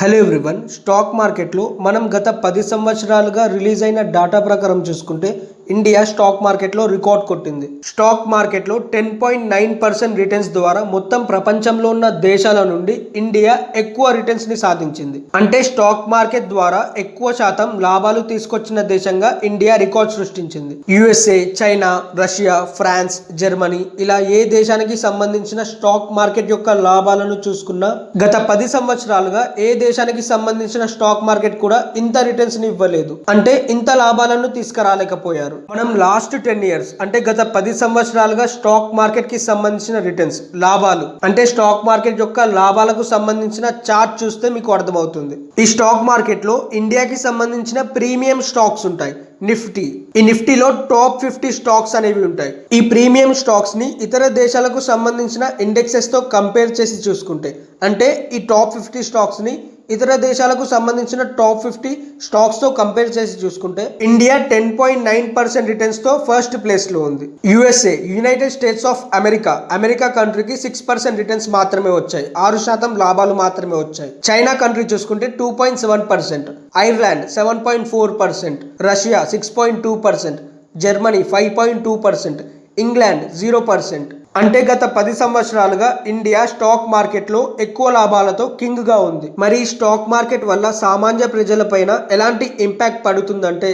Hello everyone, stock మార్కెట్లో మనం గత 10 సంవత్సరాలుగా రిలీజ్ అయిన డాటా ప్రకారం చూసుకుంటే ఇండియా స్టాక్ మార్కెట్లో రికార్డ్ కొట్టింది. స్టాక్ మార్కెట్లో 10.9% రిటర్న్స్ ద్వారా మొత్తం ప్రపంచంలో ఉన్న దేశాల నుండి ఇండియా ఎక్కువ రిటర్న్స్ ని సాధించింది. అంటే స్టాక్ మార్కెట్ ద్వారా ఎక్కువ శాతం లాభాలు తీసుకొచ్చిన దేశంగా ఇండియా రికార్డ్ సృష్టించింది. USA, China, Russia, France, Germany ఇలా ఏ దేశానికి సంబంధించిన స్టాక్ మార్కెట్ యొక్క లాభాలను చూసుకున్నా గత 10 సంవత్సరాలుగా ఏ దేశానికి సంబంధించిన స్టాక్ మార్కెట్ కూడా ఇంత రిటర్న్స్ ని ఇవ్వలేదు. అంటే ఇంత లాభాలను తీసుకురాలేకపోయారు. మనం లాస్ట్ 10 ఇయర్స్ అంటే గత 10 సంవత్సరాలుగా స్టాక్ మార్కెట్ కి సంబంధించిన రిటర్న్స్ లాభాలు అంటే స్టాక్ మార్కెట్ యొక్క లాభాలకు సంబంధించిన చార్ట్ చూస్తే మీకు అర్థమవుతుంది. ఈ స్టాక్ మార్కెట్ లో ఇండియాకి సంబంధించిన ప్రీమియం స్టాక్స్ ఉంటాయి. నిఫ్టీ, ఈ నిఫ్టీలో టాప్ 50 స్టాక్స్ అనేవి ఉంటాయి. ఈ ప్రీమియం స్టాక్స్ ని ఇతర దేశాలకు సంబంధించిన ఇండెక్సెస్ తో కంపేర్ చేసి చూసుకుంటే అంటే ఈ టాప్ 50 స్టాక్స్ ని ఇతర దేశాలకు సంబంధించిన టాప్ 50 స్టాక్స్ తో కంపేర్ చేసి చూసుకుంటే ఇండియా 10.9% రిటర్న్స్ తో ఫస్ట్ ప్లేస్ లో ఉంది. USA, United states of America కంట్రీకి 6% రిటర్న్స్ మాత్రమే వచ్చాయి. 6% లాభాలు మాత్రమే వచ్చాయి. చైనా కంట్రీ చూసుకుంటే 2.7%, ఐర్లాండ్ 7.4%, రష్యా 6.2%, జర్మనీ 5.2%, ఇంగ్లాండ్ 0%. అంటే గత 10 సంవత్సరాలుగా ఇండియా స్టాక్ మార్కెట్ లో ఎక్కువ లాభాలతో కింగ్ గా ఉంది. మరి ఈ స్టాక్ మార్కెట్ వల్ల సామాన్య ప్రజలపైన ఎలాంటి ఇంపాక్ట్ పడుతుందంటే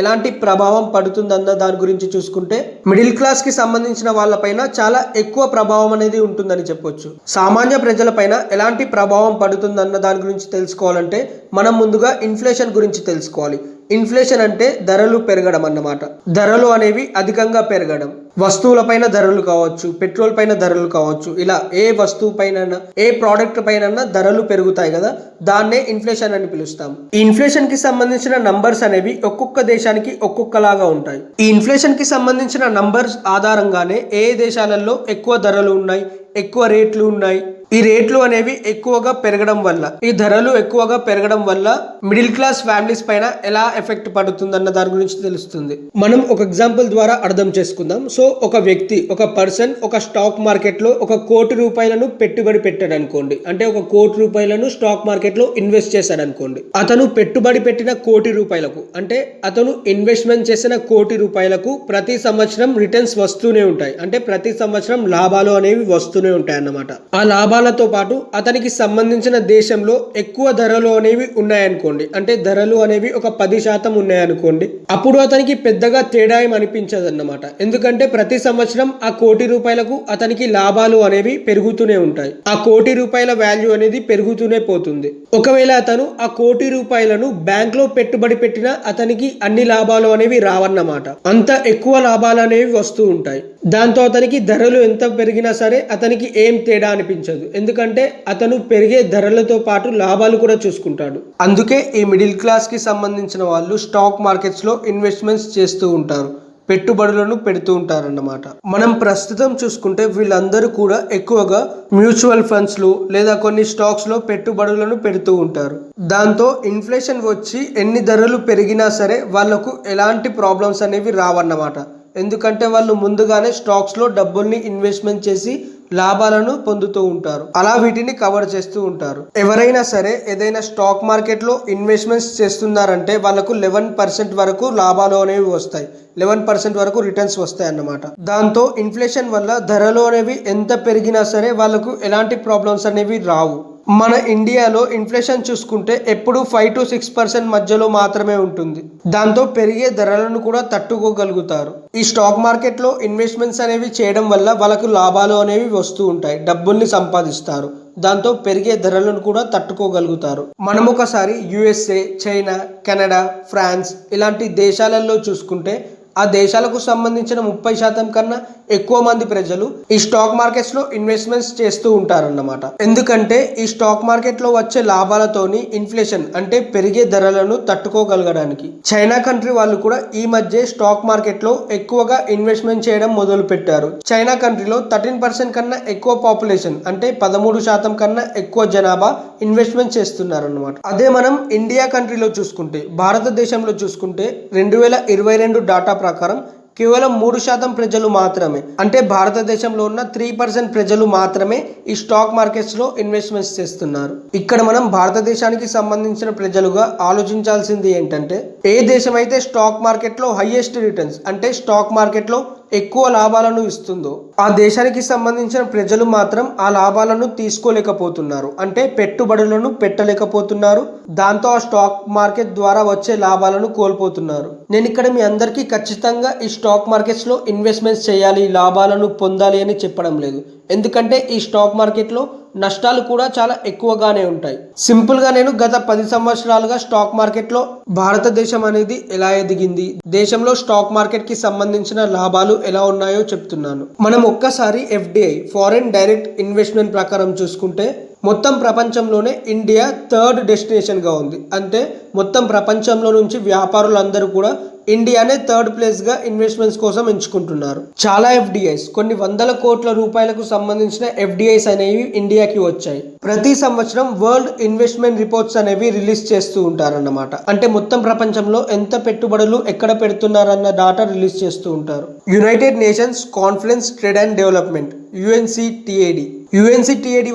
ఎలాంటి ప్రభావం పడుతుందన్న దాని గురించి చూసుకుంటే మిడిల్ క్లాస్ కి సంబంధించిన వాళ్ళపైన చాలా ఎక్కువ ప్రభావం అనేది ఉంటుందని చెప్పొచ్చు. సామాన్య ప్రజలపైన ఎలాంటి ప్రభావం పడుతుందన్న దాని గురించి తెలుసుకోవాలంటే మనం ముందుగా ఇన్ఫ్లేషన్ గురించి తెలుసుకోవాలి. ఇన్ఫ్లేషన్ అంటే ధరలు పెరగడం అన్నమాట. ధరలు అనేవి అధికంగా పెరగడం, వస్తువులపైన ధరలు కావచ్చు, పెట్రోల్ పైన ధరలు కావచ్చు, ఇలా ఏ వస్తువు పైన ఏ ప్రోడక్ట్ పైన ధరలు పెరుగుతాయి కదా, దాన్నే ఇన్ఫ్లేషన్ అని పిలుస్తాం. ఈ ఇన్ఫ్లేషన్ కి సంబంధించిన నంబర్స్ అనేవి ఒక్కొక్క దేశానికి ఒక్కొక్కలాగా ఉంటాయి. ఈ ఇన్ఫ్లేషన్ కి సంబంధించిన నంబర్స్ ఆధారంగానే ఏ దేశాలలో ఎక్కువ ధరలు ఉన్నాయి, ఎక్కువ రేట్లు ఉన్నాయి, ఈ రేట్లు అనేవి ఎక్కువగా పెరగడం వల్ల, ఈ ధరలు ఎక్కువగా పెరగడం వల్ల మిడిల్ క్లాస్ ఫ్యామిలీస్ పైన ఎలా ఎఫెక్ట్ పడుతుందన్న దాని గురించి తెలుస్తుంది. మనం ఒక ఎగ్జాంపుల్ ద్వారా అర్థం చేసుకుందాం. సో ఒక వ్యక్తి, ఒక పర్సన్ ఒక స్టాక్ మార్కెట్ లో 1 కోటి రూపాయలను పెట్టుబడి పెట్టాడు అనుకోండి. అంటే 1 కోటి రూపాయలను స్టాక్ మార్కెట్ లో ఇన్వెస్ట్ చేశాడు అనుకోండి. అతను పెట్టుబడి పెట్టిన 1 కోటి రూపాయలకు అంటే అతను ఇన్వెస్ట్మెంట్ చేసిన 1 కోటి రూపాయలకు ప్రతి సంవత్సరం రిటర్న్స్ వస్తూనే ఉంటాయి. అంటే ప్రతి సంవత్సరం లాభాలు అనేవి వస్తూనే ఉంటాయి అన్నమాట. ఆ లాభాలతో పాటు అతనికి సంబంధించిన దేశంలో ఎక్కువ ధరలు అనేవి ఉన్నాయనుకోండి. అంటే ధరలు అనేవి ఒక 10% ఉన్నాయనుకోండి. అప్పుడు అతనికి పెద్దగా తేడా ఏం అనిపించదు అన్నమాట. ఎందుకంటే ప్రతి సంవత్సరం ఆ 1 కోటి రూపాయలకు అతనికి లాభాలు అనేవి పెరుగుతూనే ఉంటాయి. ఆ 1 కోటి రూపాయల వాల్యూ అనేది పెరుగుతూనే పోతుంది. ఒకవేళ అతను ఆ 1 కోటి రూపాయలను బ్యాంక్ లో పెట్టుబడి పెట్టినా అతనికి అన్ని లాభాలు అనేవి రావన్నమాట. అంత ఎక్కువ లాభాలు అనేవి వస్తూ ఉంటాయి. దాంతో అతనికి ధరలు ఎంత పెరిగినా సరే అతనికి ఏం తేడా అనిపించదు. ఎందుకంటే అతను పెరిగే ధరలతో పాటు లాభాలు కూడా చూసుకుంటాడు. అందుకే ఈ మిడిల్ క్లాస్ కి సంబంధించిన వాళ్ళు స్టాక్ మార్కెట్స్ లో ఇన్వెస్ట్మెంట్స్ చేస్తూ ఉంటారు, పెట్టుబడులను పెడుతూ ఉంటారన్నమాట. మనం ప్రస్తుతం చూసుకుంటే వీళ్ళందరూ కూడా ఎక్కువగా మ్యూచువల్ ఫండ్స్ లో లేదా కొన్ని స్టాక్స్ లో పెట్టుబడులను పెడుతూ ఉంటారు. దాంతో ఇన్ఫ్లేషన్ వచ్చి ఎన్ని ధరలు పెరిగినా సరే వాళ్లకు ఎలాంటి ప్రాబ్లమ్స్ అనేవి రావన్నమాట. ఎందుకంటే వాళ్ళు ముందుగానే స్టాక్స్ లో డబ్బుల్ని ఇన్వెస్ట్మెంట్ చేసి లాభాలను పొందుతూ ఉంటారు. అలా వీటిని కవర్ చేస్తూ ఉంటారు. ఎవరైనా సరే ఏదైనా స్టాక్ మార్కెట్ లో ఇన్వెస్ట్మెంట్స్ చేస్తున్నారంటే వాళ్ళకు 11% వరకు లాభాలు అనేవి వస్తాయి. 11% వరకు రిటర్న్స్ వస్తాయి అన్నమాట. దాంతో ఇన్ఫ్లేషన్ వల్ల ధరలు అనేవి ఎంత పెరిగినా సరే వాళ్ళకు ఎలాంటి ప్రాబ్లమ్స్ అనేవి రావు. మన ఇండియాలో ఇన్ఫ్లేషన్ చూసుకుంటే ఎప్పుడు 5 to 6% మధ్యలో మాత్రమే ఉంటుంది. దాంతో పెరిగే ధరలను కూడా తట్టుకోగలుగుతారు. ఈ స్టాక్ మార్కెట్ లో ఇన్వెస్ట్మెంట్స్ అనేవి చేయడం వల్ల వాళ్ళకు లాభాలు అనేవి వస్తూ ఉంటాయి, డబ్బుల్ని సంపాదిస్తారు. దాంతో పెరిగే ధరలను కూడా తట్టుకోగలుగుతారు. మనం ఒకసారి యుఎస్ఏ, చైనా, కెనడా, ఫ్రాన్స్ ఇలాంటి దేశాలలో చూసుకుంటే ఆ దేశాలకు సంబంధించిన 30% కన్నా ఎక్కువ మంది ప్రజలు ఈ స్టాక్ మార్కెట్స్ లో ఇన్వెస్ట్మెంట్స్ చేస్తూ ఉంటారన్నమాట. ఎందుకంటే ఈ స్టాక్ మార్కెట్ లో వచ్చే లాభాలతోని ఇన్ఫ్లేషన్ అంటే పెరిగే ధరలను తట్టుకోగలగడానికి చైనా కంట్రీ వాళ్ళు కూడా ఈ మధ్య స్టాక్ మార్కెట్ లో ఎక్కువగా ఇన్వెస్ట్మెంట్ చేయడం మొదలు పెట్టారు. చైనా కంట్రీలో 13% కన్నా ఎక్కువ పాపులేషన్ అంటే 13% కన్నా ఎక్కువ జనాభా ఇన్వెస్ట్మెంట్ చేస్తున్నారన్నమాట. అదే మనం ఇండియా కంట్రీలో చూసుకుంటే, భారతదేశంలో చూసుకుంటే 2022 డాటా ప్రకారం కేవలం 3% ప్రజలు మాత్రమే, అంటే భారతదేశంలో ఉన్న 3% ప్రజలు మాత్రమే ఈ స్టాక్ మార్కెట్స్ లో ఇన్వెస్ట్మెంట్స్ చేస్తున్నారు. ఇక్కడ మనం భారతదేశానికి సంబంధించిన ప్రజలుగా ఆలోచించాల్సింది ఏంటంటే, ఏ దేశం అయితే స్టాక్ మార్కెట్ లో హైయెస్ట్ రిటర్న్స్ అంటే స్టాక్ మార్కెట్ లో ఎక్కువ లాభాలను ఇస్తుందో ఆ దేశానికి సంబంధించిన ప్రజలు మాత్రం ఆ లాభాలను తీసుకోలేకపోతున్నారు, అంటే పెట్టుబడులను పెట్టలేకపోతున్నారు. దాంతో ఆ స్టాక్ మార్కెట్ ద్వారా వచ్చే లాభాలను కోల్పోతున్నారు. నేను ఇక్కడ మీ అందరికీ ఖచ్చితంగా ఈ స్టాక్ మార్కెట్స్ లో ఇన్వెస్ట్మెంట్స్ చేయాలి, లాభాలను పొందాలి అని చెప్పడం లేదు. ఎందుకంటే ఈ స్టాక్ మార్కెట్లో నష్టాలు కూడా చాలా ఎక్కువగానే ఉంటాయి. సింపుల్ గా నేను గత 10 సంవత్సరాలుగా స్టాక్ మార్కెట్ లో భారతదేశం అనేది ఎలా ఎదిగింది, దేశంలో స్టాక్ మార్కెట్ కి సంబంధించిన లాభాలు ఎలా ఉన్నాయో చెప్తున్నాను. మనం ఒక్కసారి FDI ఫారెన్ డైరెక్ట్ ఇన్వెస్ట్మెంట్ ప్రకారం చూసుకుంటే మొత్తం ప్రపంచంలోనే ఇండియా 3rd డెస్టినేషన్ గా ఉంది. అంటే మొత్తం ప్రపంచంలో నుంచి వ్యాపారులందరూ కూడా ఇండియానే 3rd ప్లేస్ గా ఇన్వెస్ట్మెంట్స్ కోసం ఎంచుకుంటున్నారు. చాలా FDIs, కొన్ని వందల కోట్ల రూపాయలకు సంబంధించిన FDIs అనేవి ఇండియాకి వచ్చాయి. ప్రతి సంవత్సరం వరల్డ్ ఇన్వెస్ట్మెంట్ రిపోర్ట్స్ అనేవి రిలీజ్ చేస్తూ ఉంటారన్నమాట. అంటే మొత్తం ప్రపంచంలో ఎంత పెట్టుబడులు ఎక్కడ పెడుతున్నారన్న డాటా రిలీజ్ చేస్తూ ఉంటారు. United nations conference trade and development UNCTAD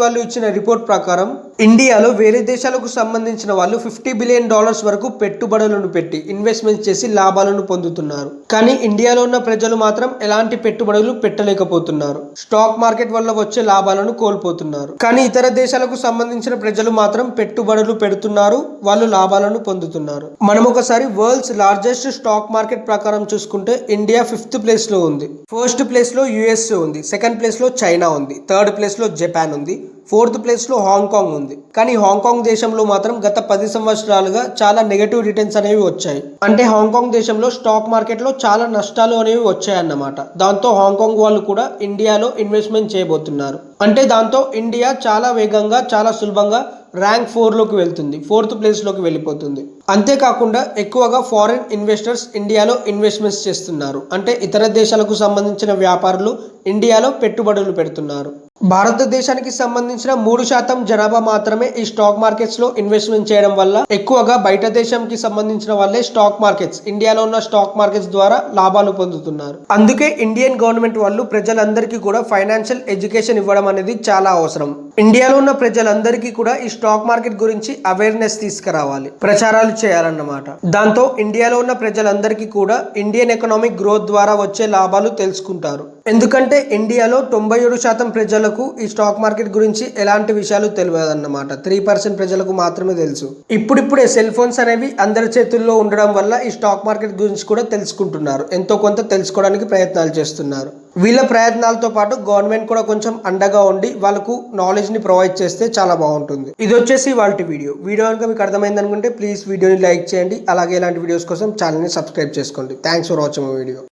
వాళ్ళు ఇచ్చిన రిపోర్ట్ ప్రకారం ఇండియాలో వేరే దేశాలకు సంబంధించిన వాళ్ళు $50 బిలియన్ వరకు పెట్టుబడులను పెట్టి ఇన్వెస్ట్మెంట్ చేసి లాభాలను పొందుతున్నారు. కానీ ఇండియాలో ఉన్న ప్రజలు మాత్రం ఎలాంటి పెట్టుబడులు పెట్టలేకపోతున్నారు. స్టాక్ మార్కెట్ వల్ల వచ్చే లాభాలను కోల్పోతున్నారు. కానీ ఇతర దేశాలకు సంబంధించిన ప్రజలు మాత్రం పెట్టుబడులు పెడుతున్నారు, వాళ్ళు లాభాలను పొందుతున్నారు. మనం ఒకసారి వరల్డ్స్ లార్జెస్ట్ స్టాక్ మార్కెట్ ప్రకారం చూసుకుంటే ఇండియా 5th ప్లేస్ లో ఉంది. 1st ప్లేస్ లో USA ఉంది, 2nd ప్లేస్ లో చైనా ఉంది, 3rd ప్లేస్ లో జపాన్ ఉంది, 4th ప్లేస్ లో హాంకాంగ్ ఉంది. కానీ హాంకాంగ్ దేశంలో మాత్రం గత 10 సంవత్సరాలుగా చాలా నెగటివ్ రిటర్న్స్ అనేవి వచ్చాయి. అంటే హాంకాంగ్ దేశంలో స్టాక్ మార్కెట్ లో చాలా నష్టాలు అనేవి వచ్చాయన్నమాట. దాంతో హాంకాంగ్ వాళ్ళు కూడా ఇండియాలో ఇన్వెస్ట్మెంట్ చేయబోతున్నారు. అంటే దాంతో ఇండియా చాలా వేగంగా చాలా సులభంగా ర్యాంక్ 4 లోకి వెళ్తుంది, 4th ప్లేస్ లోకి వెళ్ళిపోతుంది. అంతేకాకుండా ఎక్కువగా ఫారిన్ ఇన్వెస్టర్స్ ఇండియాలో ఇన్వెస్ట్మెంట్స్ చేస్తున్నారు. అంటే ఇతర దేశాలకు సంబంధించిన వ్యాపారులు ఇండియాలో పెట్టుబడులు పెడుతున్నారు. భారతదేశానికి సంబంధించిన 3% జనాభా మాత్రమే ఈ స్టాక్ మార్కెట్స్ లో ఇన్వెస్ట్మెంట్ చేయడం వల్ల ఎక్కువగా బయట దేశంకి సంబంధించిన వాళ్ళే స్టాక్ మార్కెట్స్, ఇండియాలో ఉన్న స్టాక్ మార్కెట్స్ ద్వారా లాభాలు పొందుతున్నారు. అందుకే ఇండియన్ గవర్నమెంట్ వాళ్ళు ప్రజలందరికీ కూడా ఫైనాన్షియల్ ఎడ్యుకేషన్ ఇవ్వడం అనేది చాలా అవసరం. ఇండియాలో ఉన్న ప్రజలందరికీ కూడా ఈ స్టాక్ మార్కెట్ గురించి అవేర్నెస్ తీసుకురావాలి, ప్రచారాలు చేయాలన్నమాట. దాంతో ఇండియాలో ఉన్న ప్రజలందరికీ కూడా ఇండియన్ ఎకనామిక్ గ్రోత్ ద్వారా వచ్చే లాభాలు తెలుసుకుంటారు. ఎందుకంటే ఇండియాలో 97% ప్రజలకు ఈ స్టాక్ మార్కెట్ గురించి ఎలాంటి విషయాలు తెలియదన్నమాట. 3% ప్రజలకు మాత్రమే తెలుసు. ఇప్పుడిప్పుడే సెల్ ఫోన్స్ అనేవి అందరి చేతుల్లో ఉండడం వల్ల ఈ స్టాక్ మార్కెట్ గురించి కూడా తెలుసుకుంటున్నారు, ఎంతో కొంత తెలుసుకోవడానికి ప్రయత్నాలు చేస్తున్నారు. వీళ్ళ ప్రయత్నాలతో పాటు గవర్నమెంట్ కూడా కొంచెం అండగా ఉండి వాళ్ళకు నాలెడ్జ్ ని ప్రొవైడ్ చేస్తే చాలా బాగుంటుంది. ఇది వచ్చేసి వాళ్ళ వీడియో కనుక మీకు అర్థమైంది అనుకుంటే ప్లీజ్ వీడియోని లైక్ చేయండి. అలాగే ఇలాంటి వీడియోస్ కోసం ఛానల్ని సబ్స్క్రైబ్ చేసుకోండి. Thanks for watching my video.